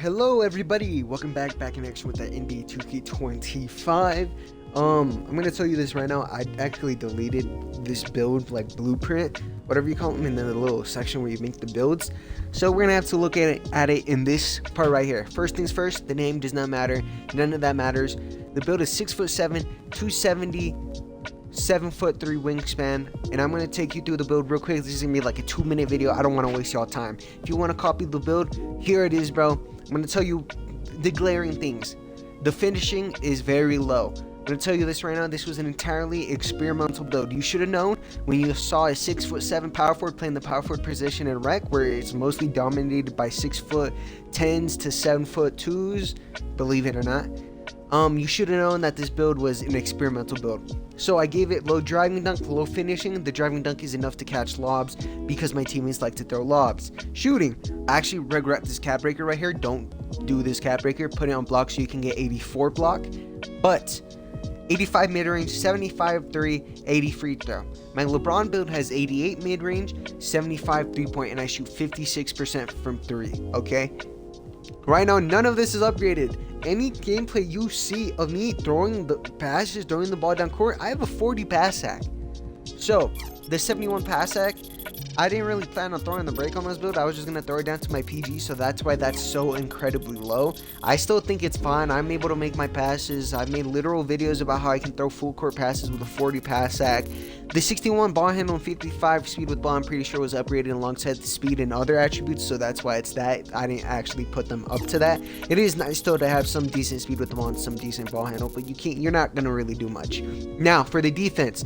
Hello everybody, welcome back in action with that NBA 2K25. I'm gonna tell you this right now. I actually deleted this build, like blueprint, whatever you call them, in the little section where you make the builds. So we're gonna have to look at it in this part right here. First things first, the name does not matter, none of that matters. The build is 6'7", 270, 7'3" wingspan, and I'm gonna take you through the build real quick. This is gonna be like a 2-minute video. I don't want to waste y'all time. If you want to copy the build, here it is, bro. I'm gonna tell you the glaring things. The finishing is very low. I'm gonna tell you this right now. This was an entirely experimental build. You should have known when you saw a 6'7" power forward playing the power forward position in rec, where it's mostly dominated by 6'10s to 7'2s. Believe it or not. You should have known that this build was an experimental build. So I gave it low driving dunk, low finishing. The driving dunk is enough to catch lobs because my teammates like to throw lobs. Shooting, I actually regret this cap breaker right here. Don't do this cap breaker. Put it on block so you can get 84 block. But 85 mid-range, 75 3, 80 free throw. My LeBron build has 88 mid-range, 75 3-point, and I shoot 56% from 3, okay? Right now, none of this is upgraded. Any gameplay you see of me throwing the passes, throwing the ball down court, I have a 40 pass sack. So, the 71 pass sack, I didn't really plan on throwing the break on this build. I was just going to throw it down to my PG, so that's why that's so incredibly low. I still think it's fine. I'm able to make my passes. I've made literal videos about how I can throw full court passes with a 40 pass sack. The 61 ball handle and 55 speed with ball, I'm pretty sure was upgraded alongside the speed and other attributes, so that's why it's that. I didn't actually put them up to that. It is nice though to have some decent speed with the ball and some decent ball handle, but you're not going to really do much. Now, for the defense.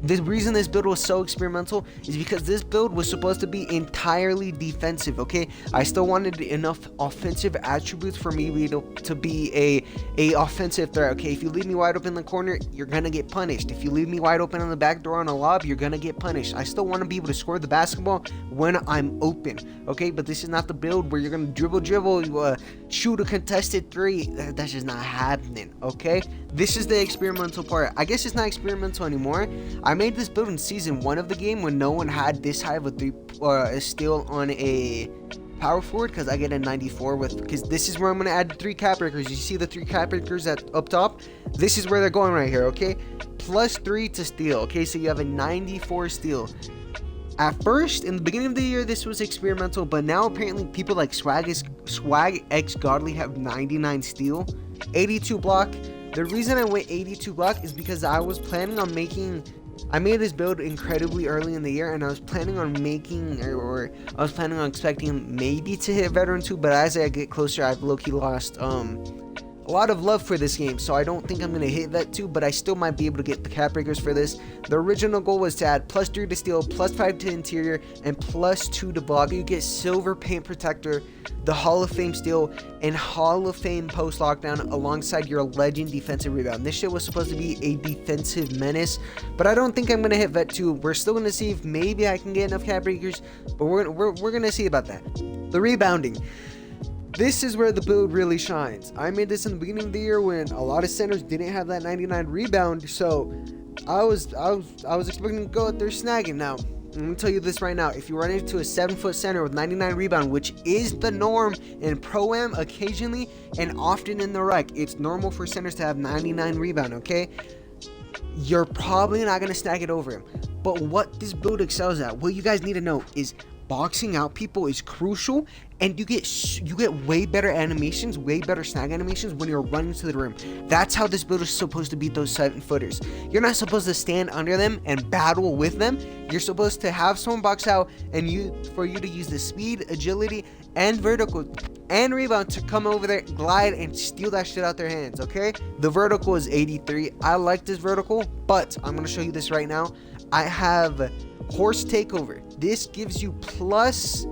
The reason this build was so experimental is because this build was supposed to be entirely defensive, okay? I still wanted enough offensive attributes for me to be a offensive threat, okay? If you leave me wide open in the corner, you're gonna get punished. If you leave me wide open on the back door on a lob, you're gonna get punished. I still want to be able to score the basketball when I'm open, okay? But this is not the build where you're gonna dribble, shoot a contested three. That's just not happening, okay? This is the experimental part. I guess it's not experimental anymore. I made this build in season 1 of the game when no one had this high of a steal on a power forward, because I get a 94 because this is where I'm going to add 3 cap breakers. You see the 3 cap breakers up top? This is where they're going right here, okay? Plus 3 to steal, okay? So you have a 94 steal. At first, in the beginning of the year, this was experimental, but now apparently people like Swag X Godly have 99 steal, 82 block. The reason I went 82 block is because I was planning on I made this build incredibly early in the year, and I was planning on expecting maybe to hit Veteran 2, but as I get closer, I've low-key lost a lot of love for this game, so I don't think I'm going to hit Vet 2, but I still might be able to get the cap breakers for this. The original goal was to add plus 3 to steal, plus 5 to interior, and plus 2 to block. You get silver paint protector, the Hall of Fame steal, and Hall of Fame post lockdown alongside your legend defensive rebound. This shit was supposed to be a defensive menace, but I don't think I'm going to hit Vet 2. We're still going to see if maybe I can get enough cap breakers, but we're going to see about that. The rebounding. This is where the build really shines. I made this in the beginning of the year when a lot of centers didn't have that 99 rebound, so I was expecting to go out there snagging. Now, I'm gonna tell you this right now. If you run into a 7-foot center with 99 rebound, which is the norm in Pro-Am occasionally and often in the rec, it's normal for centers to have 99 rebound, okay? You're probably not gonna snag it over him. But what this build excels at, what you guys need to know is boxing out people is crucial, and you get way better animations, way better snag animations when you're running to the rim. That's how this build is supposed to beat those 7-footers. You're not supposed to stand under them and battle with them. You're supposed to have someone box out, and for you to use the speed, agility, and vertical and rebound to come over there, glide, and steal that shit out their hands, okay? The vertical is 83. I like this vertical, but I'm gonna show you this right now. I have horse takeover. This gives you plus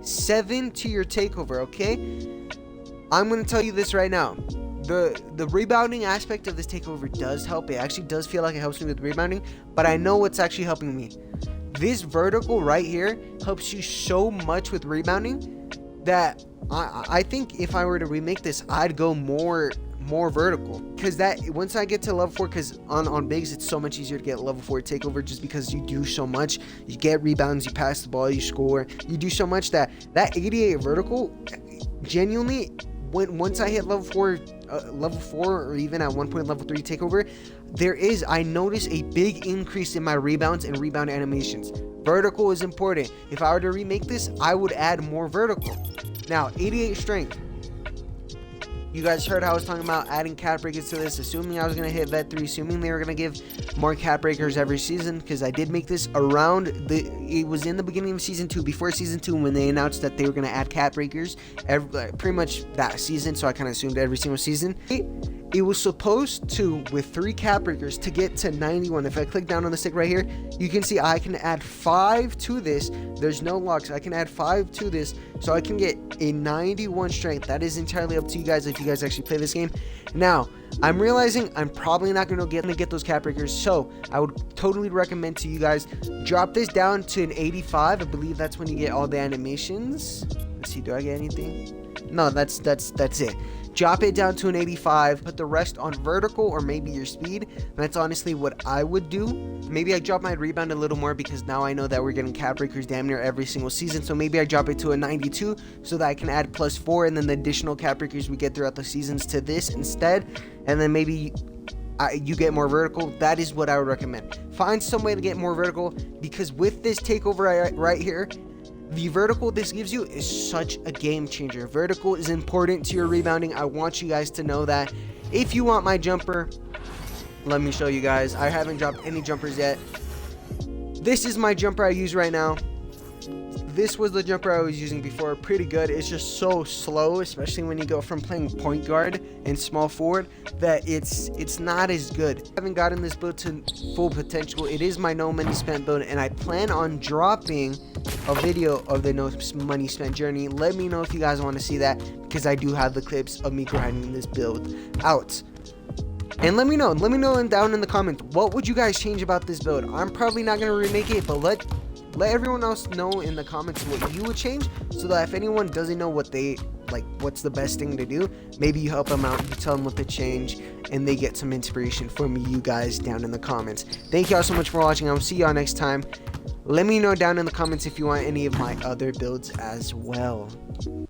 7 to your takeover, okay? I'm gonna tell you this right now. The rebounding aspect of this takeover does help. It actually does feel like it helps me with rebounding, but I know what's actually helping me. This vertical right here helps you so much with rebounding that I think if I were to remake this, I'd go more vertical, because that once I get to level 4, because on bigs it's so much easier to get level 4 takeover, just because you do so much. You get rebounds, you pass the ball, you score, you do so much that 88 vertical genuinely, once I hit level 4 or even at one point level 3 takeover, I notice a big increase in my rebounds and rebound animations. Vertical is important. If I were to remake this, I would add more vertical. Now, 88 strength. You guys heard how I was talking about adding cap breakers to this, assuming I was going to hit vet 3, assuming they were going to give more cap breakers every season, because I did make this it was in the beginning of season 2, before season 2, when they announced that they were going to add cap breakers pretty much that season, so I kind of assumed every single season. It was supposed to, with 3 cap breakers, to get to 91. If I click down on the stick right here, you can see I can add 5 to this. There's no locks. I can add 5 to this, so I can get a 91 strength. That is entirely up to you guys if you guys actually play this game. Now, I'm realizing I'm probably not going to get those cap breakers, so I would totally recommend to you guys, drop this down to an 85. I believe that's when you get all the animations. Let's see, do I get anything? No, that's it. Drop it down to an 85, put the rest on vertical or maybe your speed. That's honestly what I would do. Maybe I drop my rebound a little more because now I know that we're getting cap breakers damn near every single season. So maybe I drop it to a 92 so that I can add +4 and then the additional cap breakers we get throughout the seasons to this instead. And then maybe you get more vertical. That is what I would recommend. Find some way to get more vertical, because with this takeover right here, the vertical this gives you is such a game changer. Vertical is important to your rebounding. I want you guys to know that. If you want my jumper, let me show you guys. I haven't dropped any jumpers yet. This is my jumper I use right now. This was the jumper I was using before. Pretty good. It's just so slow, especially when you go from playing point guard and small forward, that it's not as good. I haven't gotten this build to full potential. It is my no money spent build, and I plan on dropping a video of the no money spent journey. Let me know if you guys want to see that, because I do have the clips of me grinding this build out. And let me know down in the comments, what would you guys change about this build? I'm probably not going to remake it, but let everyone else know in the comments what you would change, so that if anyone doesn't know what they like, what's the best thing to do, maybe you help them out, you tell them what to change, and they get some inspiration from you guys down in the comments. Thank y'all so much for watching. I'll see y'all next time. Let me know down in the comments if you want any of my other builds as well.